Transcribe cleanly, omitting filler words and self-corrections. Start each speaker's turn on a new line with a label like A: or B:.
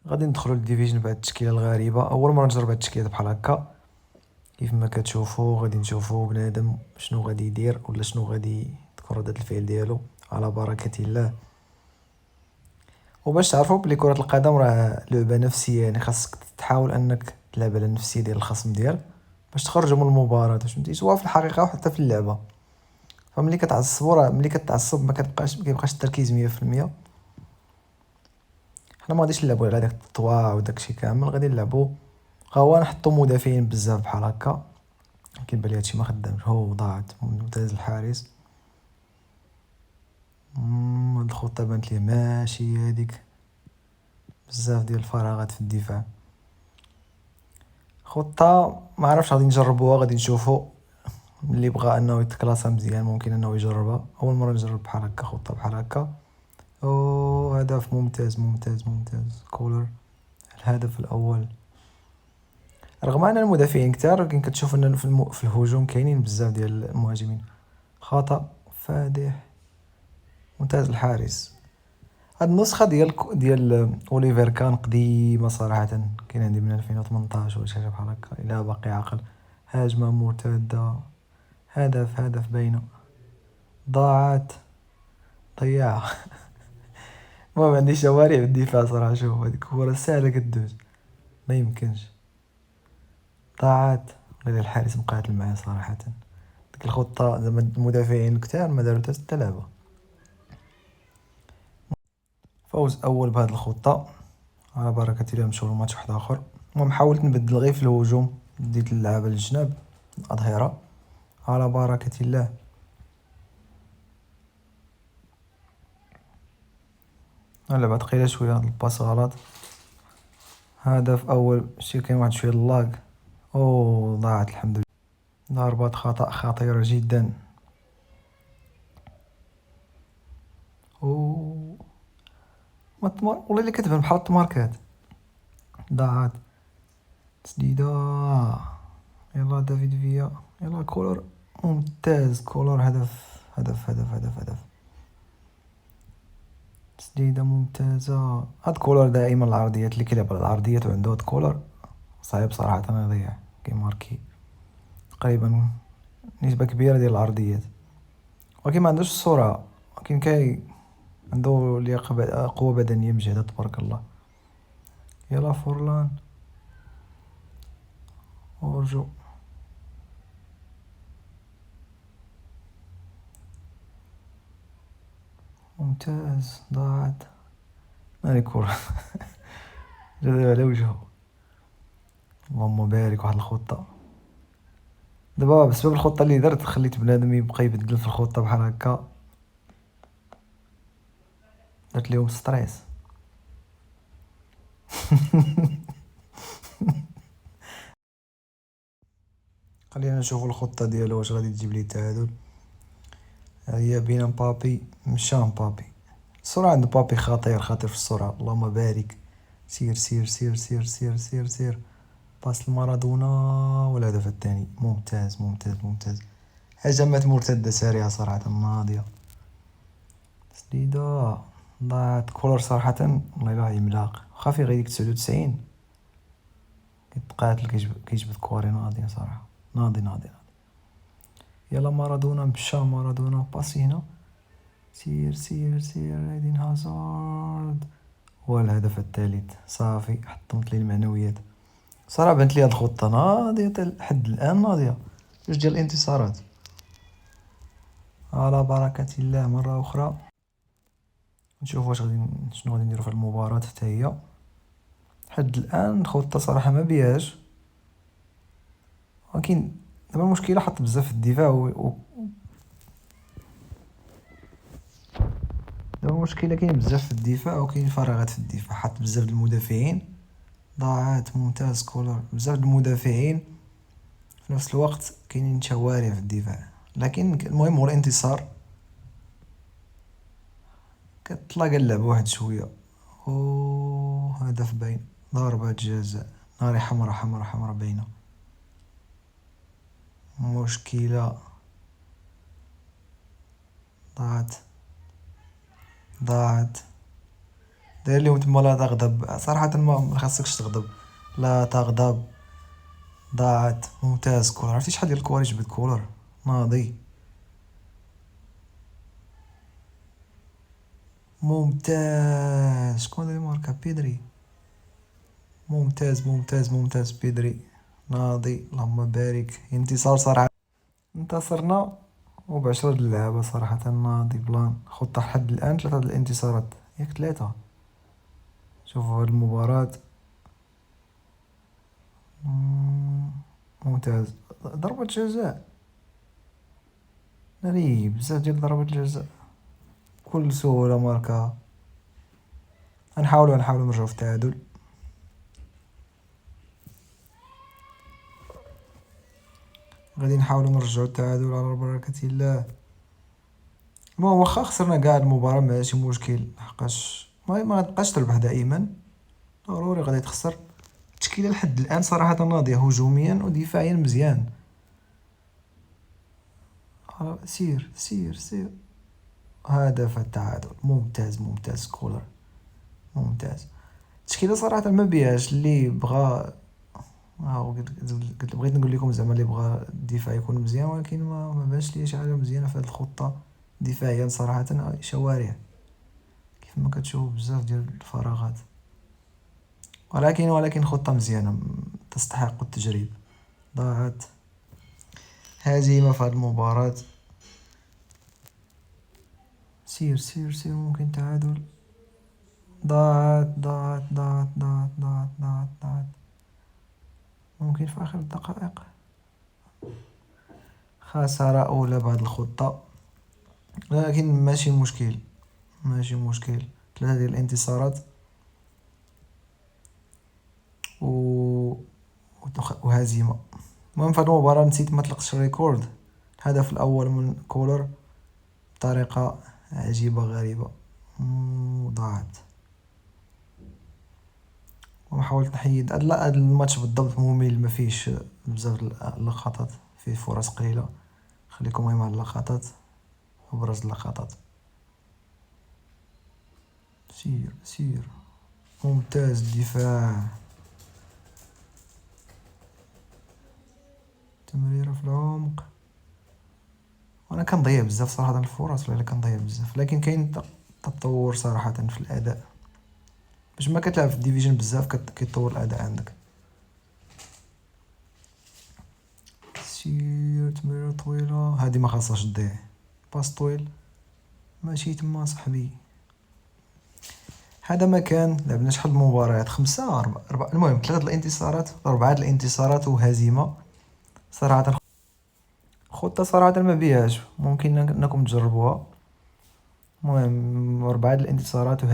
A: غادي ندخلوا للديفيجن بهاد التشكيله الغريبه. اول مره نجرب هاد التشكيله بحال هكا. كيف ما كتشوفوا غادي نشوفوا بنادم شنو غادي يدير ولا شنو غادي تكون ردة الفعل ديالو على بركه الله. وباش تعرفوا بلي كرة القدم راه لعبة نفسية، يعني خاصك تحاول انك تلعب على النفسية ديال الخصم ديالك باش تخرجوا من المباراة، فهمتي؟ سواء في الحقيقة وحتى في اللعبة. فملي كتعصبوا راه ملي كتعصب ما كيبقاش التركيز 100%. حنا ما غاديش نلعبوا على داك الطواع وداكشي كامل، غادي نلعبوا هو نحطوا مدافعين بزاف بحال هكا. كيبان لي هادشي ما خدامش. هو ضاعت ممتاز الحارس. هاد الخطة بانت ليه ماشي هاديك، بزاف ديال الفراغات في الدفاع. خطة ما عرفش غادي نجربوها، غادي نشوفوا. اللي بغى انه يتكلاسا مزيان ممكن انه يجربها. اول مره نجرب بحال هكا خطه بحال هكا. او هدف ممتاز ممتاز ممتاز كولر. الهدف الاول. رغم ان المدافعين كتار ولكن كتشوف ان في الهجوم كاينين بزاف ديال المهاجمين. خطا فادح. ممتاز الحارس. هاد النسخه ديال اوليفر كان قديمه صراحه، كاين عندي من 2018 ولا شي حاجه بحال هكا الا باقي عاقل. هجمه مرتده. هدف باينه. ضاعت. ضياع. ما عنديش شوارع بالدفاع صراحة. شوف هذيك الكورة سهلة كدوز. ما يمكنش. ضاعت. غير الحارس مقاتل معاه صراحة. ديك الخطة زعما المدافعين كتار ما دارو حتى لعبة. فوز أول بهاد الخطة. على بركة الله نمشيو لماتش واحد آخر. المهم حاولت نبدل غير في الهجوم، بديت اللعابة للجناب الأظهرة على بركة الله. اللعبة ثقيلة شوية، هاد الباس غلط. هدف أول شي كاين واحد شوية اللاق. أوه ضاعت الحمد لله. ضربة خطأ خطيرة جدا. أوه والله اللي كتبان بحال التماركات. ضاعت. تسديدة. يلا دافيد فيا. يلا كولر. ممتاز كولر. هدف هدف هدف هدف هدف. تسديدة ممتازة. هاد كولر دائما العرضيات اللي كيلعب على العرضيات وعنده هاد كولر صعيب صراحة يضيع. كيماركي تقريبا نسبة كبيرة ديال العرضيات، ولكن ما عندوش السرعة، ولكن عنده لياقة قوة بدنية مجهدة تبارك الله. يلا فورلان. ورجو. ممتاز. ضاعت. هاني كورة. جذب على وجهه. اللهم بارك. واحد الخطة. دابا بسبب الخطة اللي درت خليت بنادم يبقى يبدل في الخطة بحال هكا. درت ليهم ستريس. خلينا نشوفوا الخطة ديالو واش غادي تجيب لي التعادل. هي بين مبابي. مشى مبابي. السرعة عند مبابي خطير خطير في السرعة. اللهم بارك. سير سير سير سير سير سير سير. باس لمارادونا والهدف الثاني. ممتاز ممتاز ممتاز. هجمات مرتدة سريعة صراحة ناضية. تسديدة. ضاعت كولر صراحة. الله يلاه عملاق. خافي غير ديك 99 كيتقاتل كيجبد كوري ناضية صراحة. ناضي ناضي ناضي. يلا مارادونا. مشى مارادونا. باسي هنا. سير سير سير. ايدين هازارد. والهدف الثالث. صافي حطمت لي المعنويات صراحة. بنت لي هاد الخطة ناضية لحد الآن ناضية. جوج ديال الانتصارات على بركة الله. مرة أخرى نشوف واش شنو غادي نديرو في المباراة حتى هي. حد الآن الخطة صراحة ما بياش، ولكن دابا المشكلة حط بزاف في الدفاع دابا المشكلة كاين بزاف في الدفاع وكاين فراغات في الدفاع. حط بزاف د المدافعين. ضاعت. ممتاز كولر. بزاف د المدافعين في نفس الوقت كاينين شوارع في الدفاع، لكن المهم هو الانتصار. كتلاقى اللعب واحد شوية. هدف باين. ضربة جزاء. ناري حمرا حمرا حمرا باينة. مشكلة. ضاعت. ضاعت. داير لهم تما لا تغضب. صراحة ما خاصكش تغضب، لا تغضب. ضاعت. ممتاز كولر، عرفتي شحال ديال الكوار يجبد كولر ناضي. ممتاز. شكون اللي ماركا؟ بيدري. ممتاز ممتاز ممتاز بيدري ناضي. اللهم بارك. انتصار صراحة. انتصرنا وب10 د اللعابة صراحة. ناضي بلان خطة لحد الآن 3 د الانتصارات، ياك 3. شوفوا هاد المباراة. ممتاز. ضربة جزاء. ناري بزاف ديال ضربات الجزاء بكل سهولة ماركاها. غنحاولو نرجعو في التعادل. غادي نحاولو نرجعو التعادل على بركة الله. المهم واخا خسرنا كاع المباراة ماشي مشكل، لحقاش ما غتبقاش تربح دائما، ضروري غادي تخسر. التشكيلة لحد الآن صراحة ناضية هجوميا ودفاعيا مزيان. سير سير سير. هدف التعادل. ممتاز ممتاز كولر. ممتاز. التشكيلة صراحة ما بيهاش اللي بغا. بغيت نقول لكم زعما اللي بغا الدفاع يكون مزيان، ولكن ما بانش ليا شي حاجة مزيانة في هذه الخطة دفاعيا صراحة. شوارع كيف ما كتشوف، بزاف ديال الفراغات، ولكن خطة مزيانة تستحق التجريب. ضاعت. هزيمة في هذه المباراة. سير سير سير. ممكن تعادل. ضاعت ضاعت ضاعت ضاعت ضاعت ضاعت ضاعت. ممكن في آخر الدقائق. خسارة أولى بهذه الخطة، لكن ماشي مشكل. ماشي مشكل. 3 ديال الانتصارات وهزيمة. المهم في هذه المباراة نسيت ما طلقتش ريكورد. الهدف الأول من كولر بطريقة عجيبة غريبة وضاعت. وحاولت نحيد هاد الماتش بالضبط ممل، ما فيش بزاف اللقطات، فيه فرص قليلة. خليكم مهم على اللقطات، أبرز اللقطات. سير سير. ممتاز الدفاع. تمريرة في العمق. وانا كنضيع بزاف صراحة الفرص، ولا كنضيع بزاف، لكن كاين تطور صراحة في الأداء. باش ما كتلعب في الديفيجن بزاف كيتطور الأداء عندك. سير. تمريرة طويلة هادي ما خاصهاش تضيع. باس طويل ماشي تما صاحبي. هذا ما كان. لعبنا شحال د المباريات؟ 5 4. المهم 3 الانتصارات 4 الانتصارات وهزيمة صراحة. خطة صراحة ما بيهاش، ممكن انكم تجربوها. المهم 4 الانتصارات وهزيمة.